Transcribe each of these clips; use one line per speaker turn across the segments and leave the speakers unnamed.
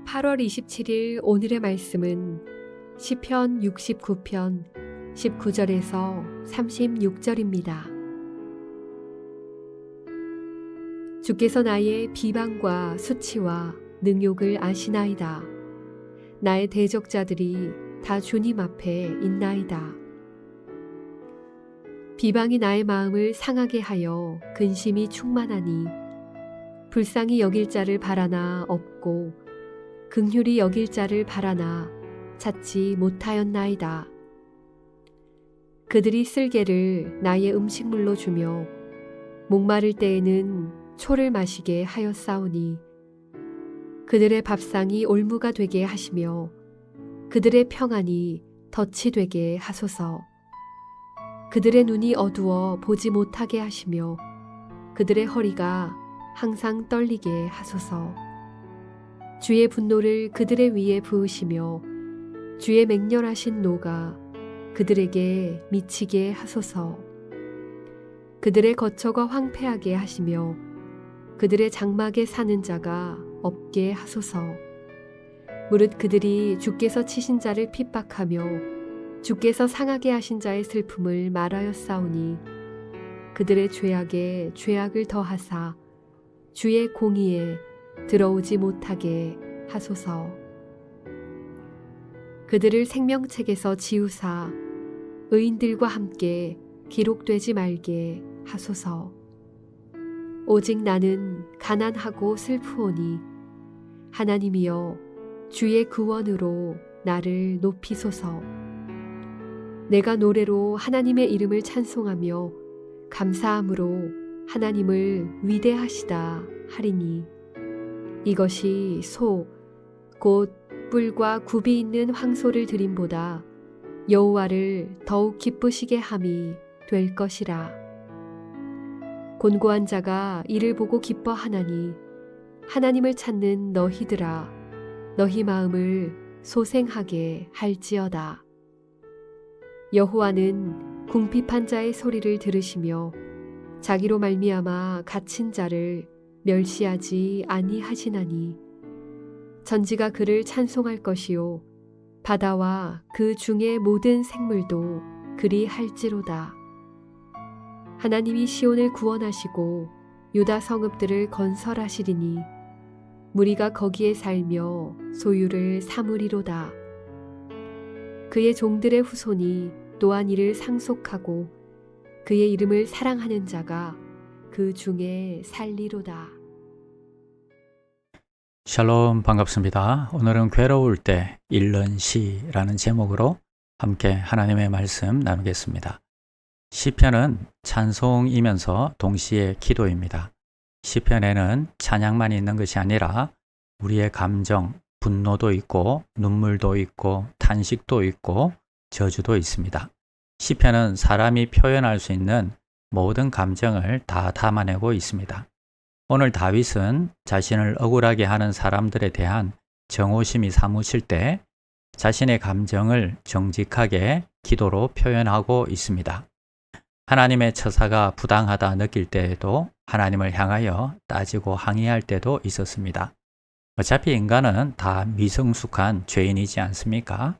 8월 27일 오늘의 말씀은 시편 69편 19절에서 36절입니다. 주께서 나의 비방과 수치와 능욕을 아시나이다. 나의 대적자들이 다 주님 앞에 있나이다. 비방이 나의 마음을 상하게 하여 근심이 충만하니 불쌍히 여길 자를 바라나 없고 긍휼히 여길 자를 바라나 찾지 못하였나이다. 그들이 쓸개를 나의 음식물로 주며 목마를 때에는 초를 마시게 하였사오니 그들의 밥상이 올무가 되게 하시며 그들의 평안이 덫이 되게 하소서. 그들의 눈이 어두워 보지 못하게 하시며 그들의 허리가 항상 떨리게 하소서. 주의 분노를 그들의 위에 부으시며 주의 맹렬하신 노가 그들에게 미치게 하소서. 그들의 거처가 황폐하게 하시며 그들의 장막에 사는 자가 없게 하소서. 무릇 그들이 주께서 치신 자를 핍박하며 주께서 상하게 하신 자의 슬픔을 말하였사오니 그들의 죄악에 죄악을 더하사 주의 공의에 들어오지 못하게 하소서. 그들을 생명책에서 지우사 의인들과 함께 기록되지 말게 하소서. 오직 나는 가난하고 슬프오니 하나님이여 주의 구원으로 나를 높이소서. 내가 노래로 하나님의 이름을 찬송하며 감사함으로 하나님을 위대하시다 하리니 이것이 곧 뿔과 굽이 있는 황소를 드림보다 여호와를 더욱 기쁘시게 함이 될 것이라. 곤고한 자가 이를 보고 기뻐하나니 하나님을 찾는 너희들아 너희 마음을 소생하게 할지어다. 여호와는 궁핍한 자의 소리를 들으시며 자기로 말미암아 갇힌 자를 멸시하지 아니하시나니 전지가 그를 찬송할 것이요 바다와 그 중의 모든 생물도 그리 할지로다. 하나님이 시온을 구원하시고 유다 성읍들을 건설하시리니 무리가 거기에 살며 소유를 삼으리로다. 그의 종들의 후손이 또한 이를 상속하고 그의 이름을 사랑하는 자가 그 중에 살리로다.
샬롬, 반갑습니다. 오늘은 괴로울 때 읽는 시라는 제목으로 함께 하나님의 말씀 나누겠습니다. 시편은 찬송이면서 동시에 기도입니다. 시편에는 찬양만 있는 것이 아니라 우리의 감정, 분노도 있고 눈물도 있고 탄식도 있고 저주도 있습니다. 시편은 사람이 표현할 수 있는 모든 감정을 다 담아내고 있습니다. 오늘 다윗은 자신을 억울하게 하는 사람들에 대한 정오심이 사무칠 때 자신의 감정을 정직하게 기도로 표현하고 있습니다. 하나님의 처사가 부당하다 느낄 때에도 하나님을 향하여 따지고 항의할 때도 있었습니다. 어차피 인간은 다 미성숙한 죄인이지 않습니까?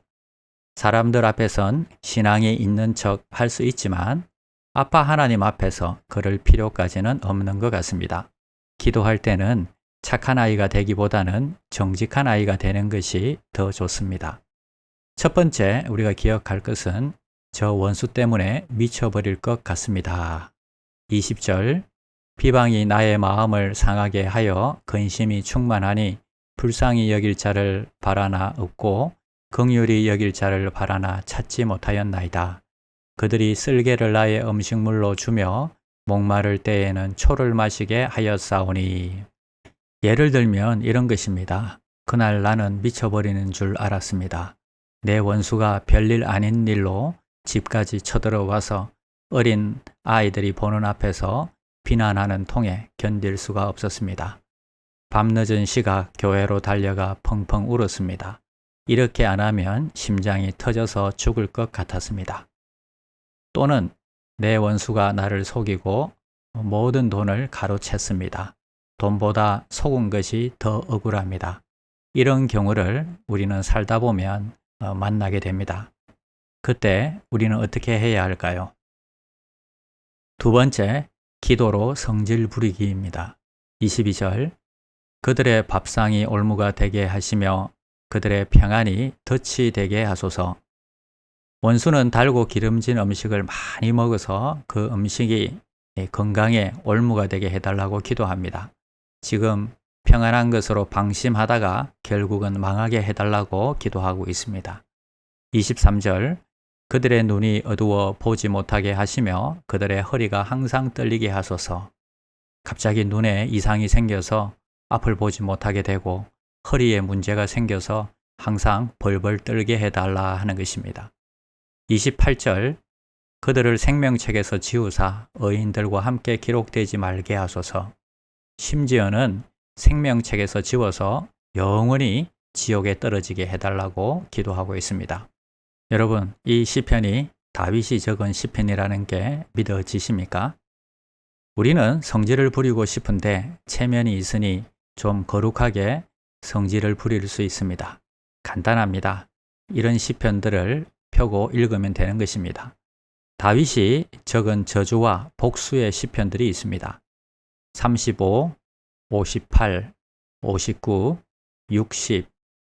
사람들 앞에선 신앙이 있는 척 할 수 있지만 아빠 하나님 앞에서 그럴 필요까지는 없는 것 같습니다. 기도할 때는 착한 아이가 되기보다는 정직한 아이가 되는 것이 더 좋습니다. 첫 번째 우리가 기억할 것은 저 원수 때문에 미쳐버릴 것 같습니다. 20절 비방이 나의 마음을 상하게 하여 근심이 충만하니 불쌍히 여길 자를 바라나 없고 긍휼히 여길 자를 바라나 찾지 못하였나이다. 그들이 쓸개를 나의 음식물로 주며 목마를 때에는 초를 마시게 하였사오니. 예를 들면 이런 것입니다. 그날 나는 미쳐버리는 줄 알았습니다. 내 원수가 별일 아닌 일로 집까지 쳐들어와서 어린 아이들이 보는 앞에서 비난하는 통에 견딜 수가 없었습니다. 밤늦은 시각 교회로 달려가 펑펑 울었습니다. 이렇게 안 하면 심장이 터져서 죽을 것 같았습니다. 또는 내 원수가 나를 속이고 모든 돈을 가로챘습니다. 돈보다 속은 것이 더 억울합니다. 이런 경우를 우리는 살다 보면 만나게 됩니다. 그때 우리는 어떻게 해야 할까요? 두 번째, 기도로 성질 부리기입니다. 22절, 그들의 밥상이 올무가 되게 하시며 그들의 평안이 덫이 되게 하소서. 원수는 달고 기름진 음식을 많이 먹어서 그 음식이 건강에 올무가 되게 해달라고 기도합니다. 지금 평안한 것으로 방심하다가 결국은 망하게 해달라고 기도하고 있습니다. 23절, 그들의 눈이 어두워 보지 못하게 하시며 그들의 허리가 항상 떨리게 하소서. 갑자기 눈에 이상이 생겨서 앞을 보지 못하게 되고 허리에 문제가 생겨서 항상 벌벌 떨게 해달라 하는 것입니다. 28절, 그들을 생명책에서 지우사 의인들과 함께 기록되지 말게 하소서. 심지어는 생명책에서 지워서 영원히 지옥에 떨어지게 해달라고 기도하고 있습니다. 여러분, 이 시편이 다윗이 적은 시편이라는 게 믿어지십니까? 우리는 성질을 부리고 싶은데 체면이 있으니 좀 거룩하게 성질을 부릴 수 있습니다. 간단합니다. 이런 시편들을 펴고 읽으면 되는 것입니다. 다윗이 적은 저주와 복수의 시편들이 있습니다. 35, 58, 59, 60,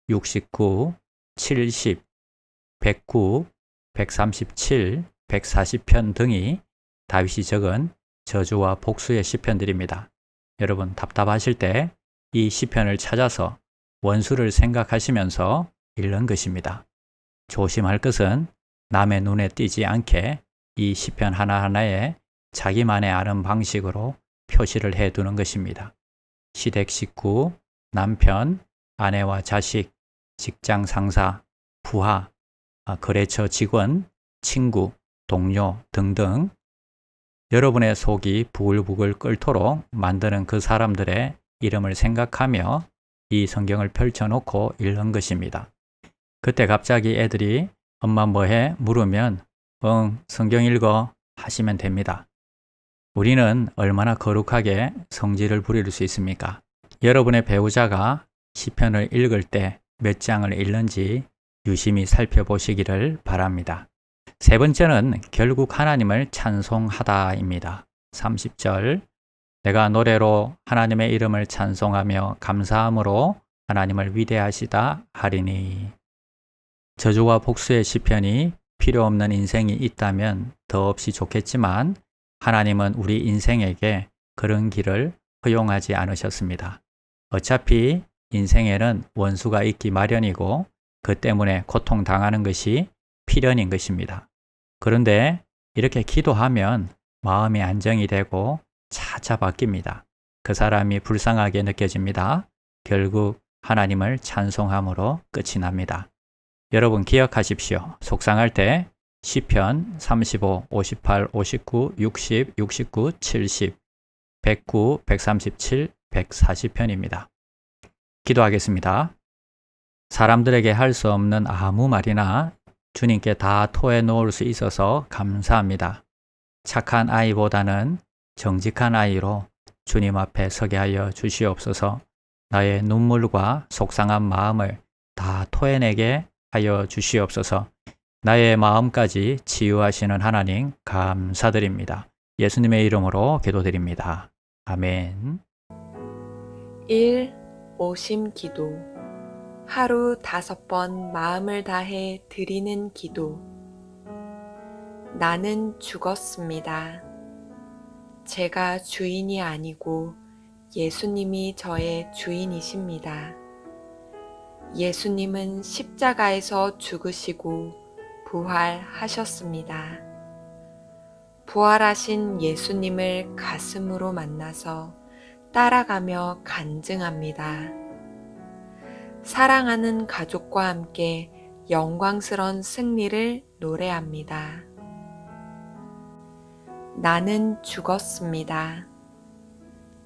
69, 70, 109, 137, 140편 등이 다윗이 적은 저주와 복수의 시편들입니다. 여러분, 답답하실 때 이 시편을 찾아서 원수를 생각하시면서 읽는 것입니다. 조심할 것은 남의 눈에 띄지 않게 이 시편 하나하나에 자기만의 아는 방식으로 표시를 해두는 것입니다. 시댁 식구, 남편, 아내와 자식, 직장 상사, 부하, 거래처 직원, 친구, 동료 등등 여러분의 속이 부글부글 끓도록 만드는 그 사람들의 이름을 생각하며 이 성경을 펼쳐놓고 읽는 것입니다. 그때 갑자기 애들이 엄마 뭐해? 물으면 성경 읽어 하시면 됩니다. 우리는 얼마나 거룩하게 성질을 부릴 수 있습니까? 여러분의 배우자가 시편을 읽을 때 몇 장을 읽는지 유심히 살펴보시기를 바랍니다. 세 번째는 결국 하나님을 찬송하다입니다. 30절, 내가 노래로 하나님의 이름을 찬송하며 감사함으로 하나님을 위대하시다 하리니. 저주와 복수의 시편이 필요 없는 인생이 있다면 더없이 좋겠지만 하나님은 우리 인생에게 그런 길을 허용하지 않으셨습니다. 어차피 인생에는 원수가 있기 마련이고 그 때문에 고통당하는 것이 필연인 것입니다. 그런데 이렇게 기도하면 마음이 안정이 되고 차차 바뀝니다. 그 사람이 불쌍하게 느껴집니다. 결국 하나님을 찬송함으로 끝이 납니다. 여러분 기억하십시오. 속상할 때 시편 35, 58, 59, 60, 69, 70, 109, 137, 140편입니다. 기도하겠습니다. 사람들에게 할 수 없는 아무 말이나 주님께 다 토해 놓을 수 있어서 감사합니다. 착한 아이보다는 정직한 아이로 주님 앞에 서게 하여 주시옵소서. 나의 눈물과 속상한 마음을 다 토해내게 하여 주시옵소서. 나의 마음까지 치유하시는 하나님 감사드립니다. 예수님의 이름으로 기도드립니다. 아멘.
1. 오심 기도. 하루 5번 마음을 다해 드리는 기도. 나는 죽었습니다. 제가 주인이 아니고 예수님이 저의 주인이십니다. 예수님은 십자가에서 죽으시고 부활하셨습니다. 부활하신 예수님을 가슴으로 만나서 따라가며 간증합니다. 사랑하는 가족과 함께 영광스러운 승리를 노래합니다. 나는 죽었습니다.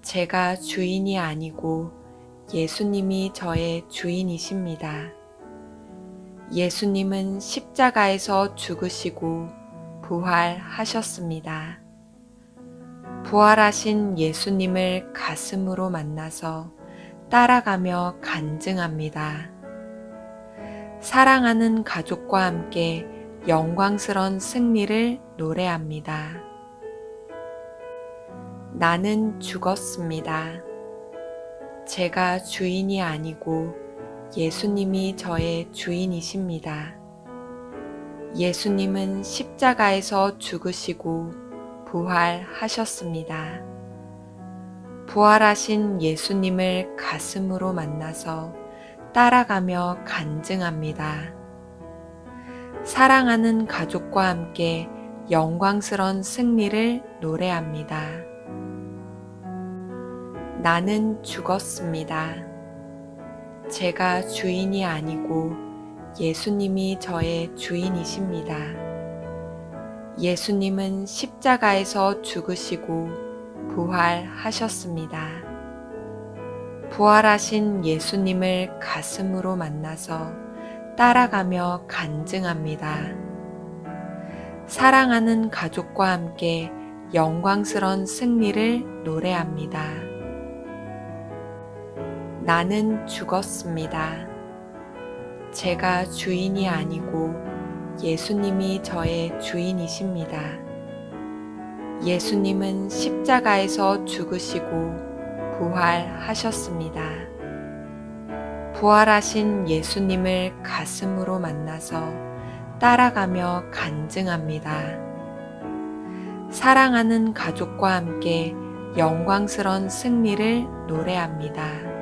제가 주인이 아니고 예수님이 저의 주인이십니다. 예수님은 십자가에서 죽으시고 부활하셨습니다. 부활하신 예수님을 가슴으로 만나서 따라가며 간증합니다. 사랑하는 가족과 함께 영광스런 승리를 노래합니다. 나는 죽었습니다. 제가 주인이 아니고 예수님이 저의 주인이십니다. 예수님은 십자가에서 죽으시고 부활하셨습니다. 부활하신 예수님을 가슴으로 만나서 따라가며 간증합니다. 사랑하는 가족과 함께 영광스런 승리를 노래합니다. 나는 죽었습니다. 제가 주인이 아니고 예수님이 저의 주인이십니다. 예수님은 십자가에서 죽으시고 부활하셨습니다. 부활하신 예수님을 가슴으로 만나서 따라가며 간증합니다. 사랑하는 가족과 함께 영광스런 승리를 노래합니다. 나는 죽었습니다. 제가 주인이 아니고 예수님이 저의 주인이십니다. 예수님은 십자가에서 죽으시고 부활하셨습니다. 부활하신 예수님을 가슴으로 만나서 따라가며 간증합니다. 사랑하는 가족과 함께 영광스런 승리를 노래합니다.